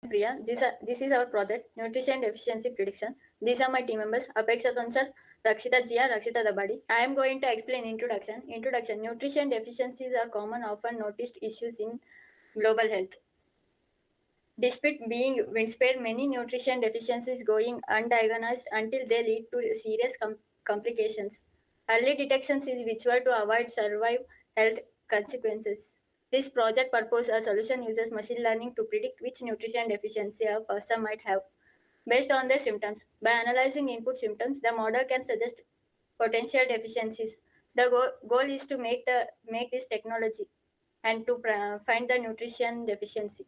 Priya. This is our project, Nutrition Deficiency Prediction. These are my team members, Apeksha Konsal, Rakshita Jia, Rakshita Dabadi. I am going to explain introduction. Introduction. Nutrition deficiencies are common, often noticed issues in global health. Despite being widespread, many nutrition deficiencies going undiagnosed until they lead to serious complications. Early detection is vital to avoid survive health consequences. This project purpose a solution uses machine learning to predict which nutrition deficiency a person might have based on their symptoms. By analyzing input symptoms, the model can suggest potential deficiencies. The goal is to make this technology and to find the nutrition deficiency.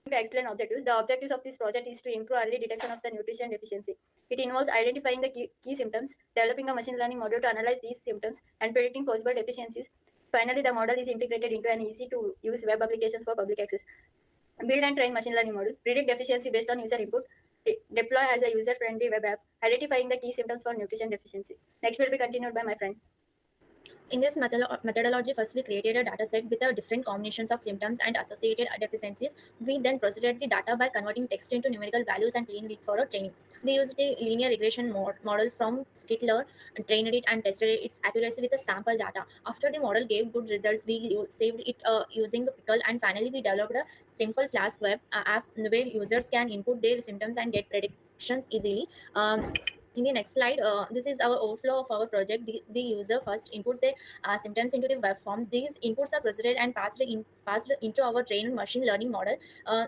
To explain objectives, the objectives of this project is to improve early detection of the nutrition deficiency. It involves identifying the key symptoms, developing a machine learning model to analyze these symptoms, and predicting possible deficiencies. Finally, the model is integrated into an easy-to-use web application for public access. Build and train machine learning model, predict deficiency based on user input, deploy as a user-friendly web app, identifying the key symptoms for nutrition deficiency. Next will be continued by my friend. In this methodology, first we created a data set with different combinations of symptoms and associated deficiencies. We then processed the data by converting text into numerical values and cleaned it for training. We used the linear regression model from Skittler, trained it and tested its accuracy with the sample data. After the model gave good results, we saved it using the Pickle, and finally we developed a simple Flask web app where users can input their symptoms and get predictions easily. In the next slide, this is our overflow of our project. The user first inputs their symptoms into the web form. These inputs are processed and passed into our trained machine learning model.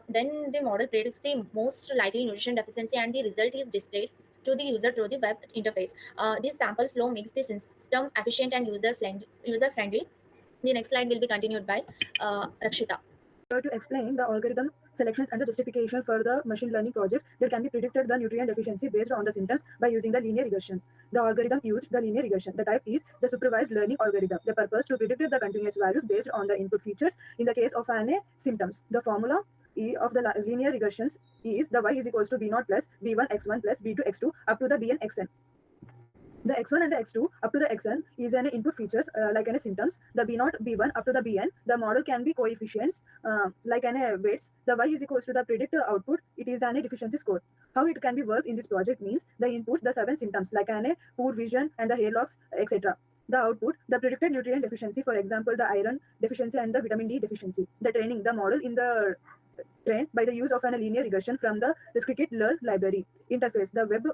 Then the model predicts the most likely nutrition deficiency, and the result is displayed to the user through the web interface. This sample flow makes the system efficient and user friendly. The next slide will be continued by Rakshita. To explain the algorithm selections and the justification for the machine learning project that can be predicted the nutrient deficiency based on the symptoms by using the linear regression. The algorithm used the linear regression. The type is the supervised learning algorithm. The purpose to predict the continuous values based on the input features in the case of an symptoms. The formula of the linear regressions is the y is equals to b0 plus b1 x1 plus b2 x2 up to the bn xn. The x1 and the x2 up to the xn is an input features like any symptoms. The b0, b1 up to the bn, the model can be coefficients like any weights. The y is equals to the predicted output. It is an deficiency score. How it can be works in this project means the inputs, the 7 symptoms like an poor vision and the hair loss, etc. The output, the predicted nutrient deficiency, for example, the iron deficiency and the vitamin D deficiency. The training, the model in the trained by the use of a linear regression from the scikit-learn library. Interface, the web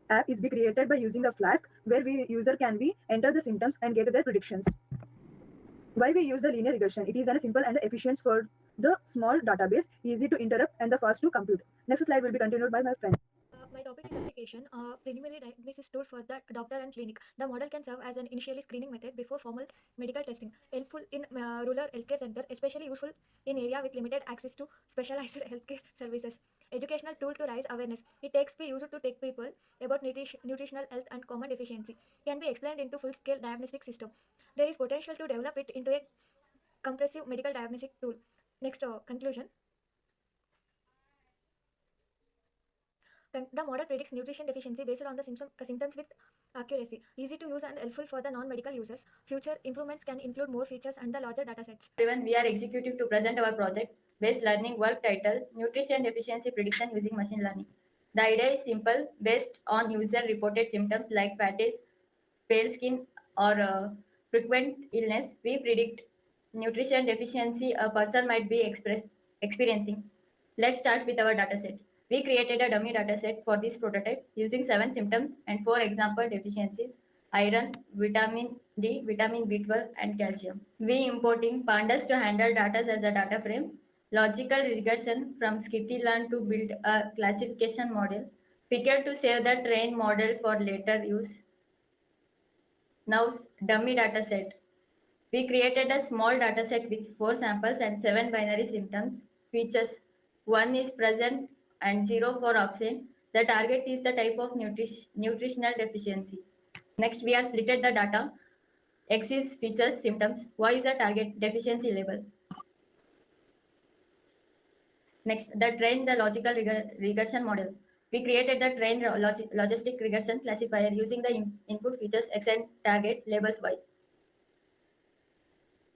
app is be created by using the Flask, where we user can be enter the symptoms and get their predictions. Why we use the linear regression? It is a simple and efficient for the small database, easy to interrupt and the fast to compute. Next slide will be continued by my friend. My topic is application. Preliminary diagnosis tool for the doctor and clinic. The model can serve as an initially screening method before formal medical testing. Helpful in rural healthcare center, especially useful in area with limited access to specialized healthcare services. Educational tool to raise awareness. It takes be used to take people about nutritional health and common deficiency. Can be explained into full-scale diagnostic system. There is potential to develop it into a comprehensive medical diagnostic tool. Next, conclusion. The model predicts nutrition deficiency based on the symptoms with accuracy. Easy to use and helpful for the non-medical users. Future improvements can include more features and the larger datasets. Everyone, we are executive to present our project based learning work title Nutrition Deficiency Prediction using Machine Learning. The idea is simple, based on user reported symptoms like fatigue, pale skin, or frequent illness. We predict nutrition deficiency a person might be experiencing. Let's start with our dataset. We created a dummy dataset for this prototype using 7 symptoms and 4 example deficiencies: iron, vitamin D, vitamin B12, and calcium. We importing pandas to handle data as a data frame, logical regression from skitty-learn to build a classification model, pickle to save the trained model for later use. Now, dummy dataset. We created a small dataset with 4 samples and 7 binary symptoms. Features: 1 is present and 0 for absent. The target is the type of nutritional deficiency. Next, we have splitted the data. X is features, symptoms. Y is the target deficiency level. Next, the logical regression model. We created the trained logistic regression classifier using the input features X and target labels Y.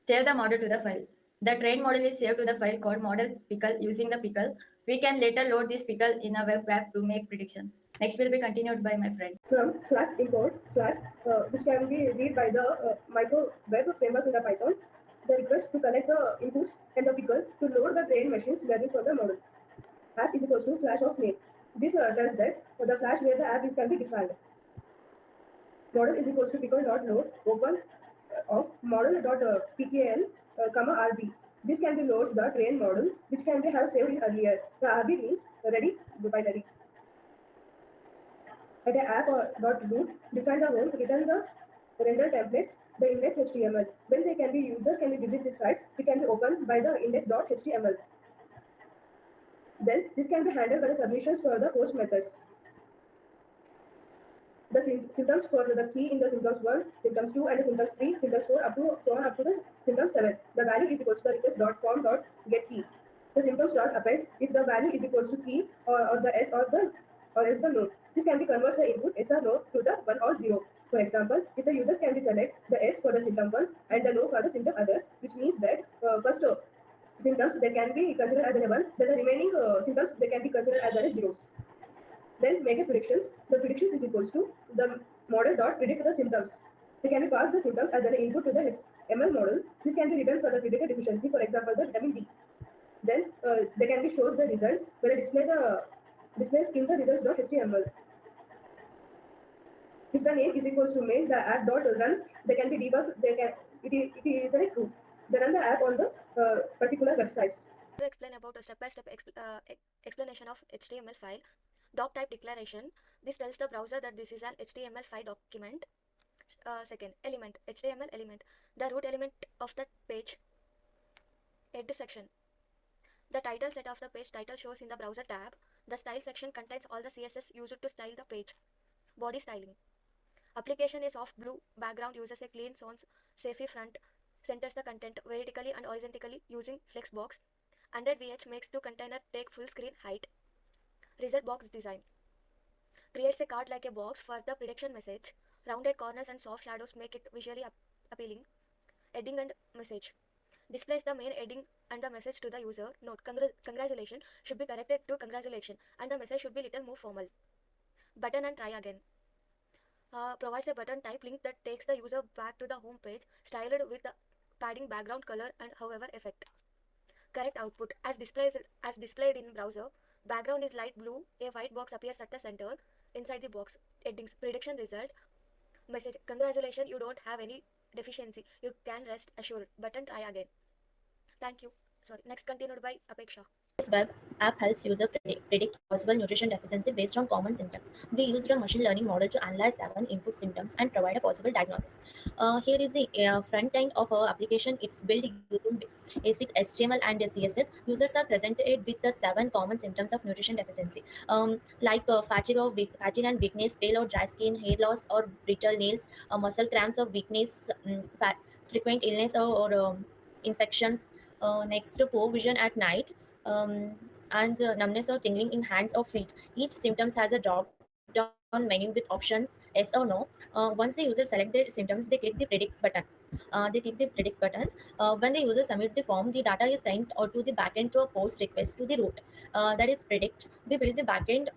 Save the model to the file. The trained model is saved to the file called model pickle using the pickle. We can later load this pickle in a web app to make prediction. Next will be continued by my friend. From /import which can be read by the micro web framework in the Python. The request to connect the inputs and the pickle to load the trained machines learning for the model. App is equals to flash of name. This tells that the flash where the app is can be defined. Model is equals to pickle dot load open of model dot pkl comma rb. This can be loads the trained model which can be have saved in earlier. The rb means ready binary. At an app or .root, define the role, return the render templates, the index.html. When they can be user can be visit these sites, it can be opened by the index.html. Then this can be handled by the submissions for the post methods. The symptoms for the key in the symptoms 1, symptoms 2, and the symptoms 3, symptoms 4, up to so on up to the symptom 7. The value is equals to the request.form.get key. The symptoms dot appends if the value is equals to key or the s or else the node. This can be converts the input s or no to the 1 or 0. For example, if the users can be select the s for the symptom 1 and the no for the symptom others, which means that first symptoms they can be considered as a 1, then the remaining symptoms they can be considered as a zeros. Then make a predictions. The predictions is equals to the model dot predict the symptoms. They can be passed the symptoms as an input to the ML model. This can be written for the predicted efficiency, for example, the vitamin D. Then they can be shows the results where they display scheme the results.html. If the name is equals to main, the app dot run, they can be debug. It is a true. They run the app on the particular websites. To explain about a step-by-step explanation of HTML file, doc type declaration. This tells the browser that this is an HTML5 document. Second, element, HTML element, the root element of the page. Head section. The title set of the page title shows in the browser tab. The style section contains all the CSS used to style the page. Body styling. Application is soft blue background uses a clean sans serif front, centers the content vertically and horizontally using flexbox. 100 VH makes two container take full screen height. Result box design. Creates a card like a box for the prediction message. Rounded corners and soft shadows make it visually appealing. Heading and message. Displays the main heading and the message to the user. Note, congratulations should be corrected to congratulations and the message should be little more formal. Button and try again. Provides a button type link that takes the user back to the home page, styled with the padding background color and however effect. Correct output as displayed in browser. Background is light blue. A white box appears at the center. Inside the box, headings, prediction result, message, congratulations, you don't have any deficiency. You can rest assured. Button try again. Thank you. Sorry. Next continued by Apeksha. This web app helps user predict possible nutrition deficiency based on common symptoms. We used a machine learning model to analyze 7 input symptoms and provide a possible diagnosis. Here is the front end of our application. It's built using basic HTML and CSS. Users are presented with the 7 common symptoms of nutrition deficiency, like fatigue and weakness, pale or dry skin, hair loss or brittle nails, muscle cramps or weakness, frequent illness or infections. Next, poor vision at night, and numbness or tingling in hands or feet. Each symptom has a drop-down menu with options yes or no. Once the user select their symptoms, they click the predict button. When the user submits the form, the data is sent or to the backend through a post request to the root. That is predict. We build the backend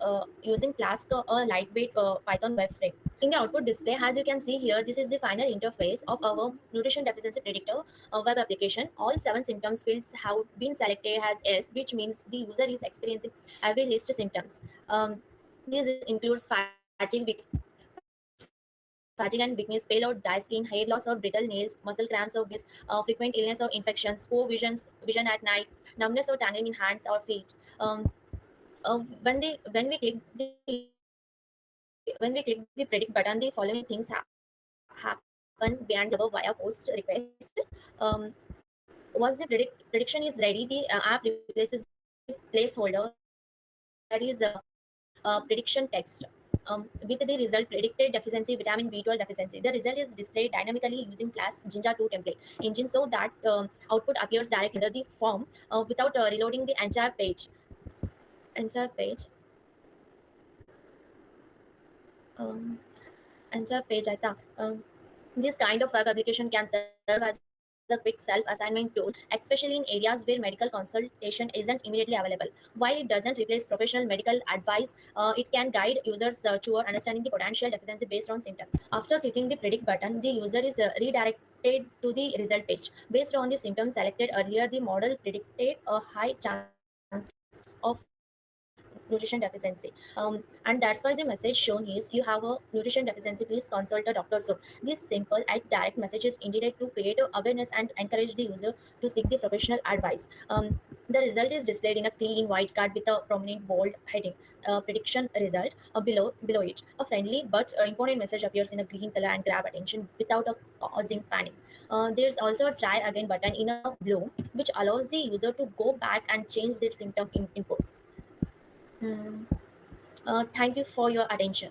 using Flask or a lightweight Python web frame. In the output display, as you can see here, this is the final interface of our nutrition deficiency predictor web application. All 7 symptoms fields have been selected as yes, which means the user is experiencing every list symptoms. This includes fatigue and weakness, pale or dry skin, hair loss or brittle nails, muscle cramps or frequent illness or infections, poor vision at night, numbness or tangling in hands or feet. When we click the predict button, the following things happen beyond the via post request. Once the prediction is ready, the app replaces the placeholder, that is prediction text, with the result predicted deficiency vitamin B12 deficiency. The result is displayed dynamically using Flask Jinja 2 template engine so that output appears directly under the form without reloading the entire page. Entire page. This kind of web application can serve as a quick self-assignment tool, especially in areas where medical consultation isn't immediately available. While it doesn't replace professional medical advice, it can guide users toward understanding the potential deficiency based on symptoms. After clicking the predict button, the user is redirected to the result page. Based on the symptoms selected earlier, the model predicted a high chance of nutrition deficiency. And that's why the message shown is, you have a nutrition deficiency, please consult a doctor soon. This simple and direct message is intended to create awareness and encourage the user to seek the professional advice. The result is displayed in a clean white card with a prominent bold heading, prediction result, below it. A friendly but important message appears in a green color and grab attention without causing panic. There's also a try again button in a blue, which allows the user to go back and change their symptom inputs. Hmm. Thank you for your attention.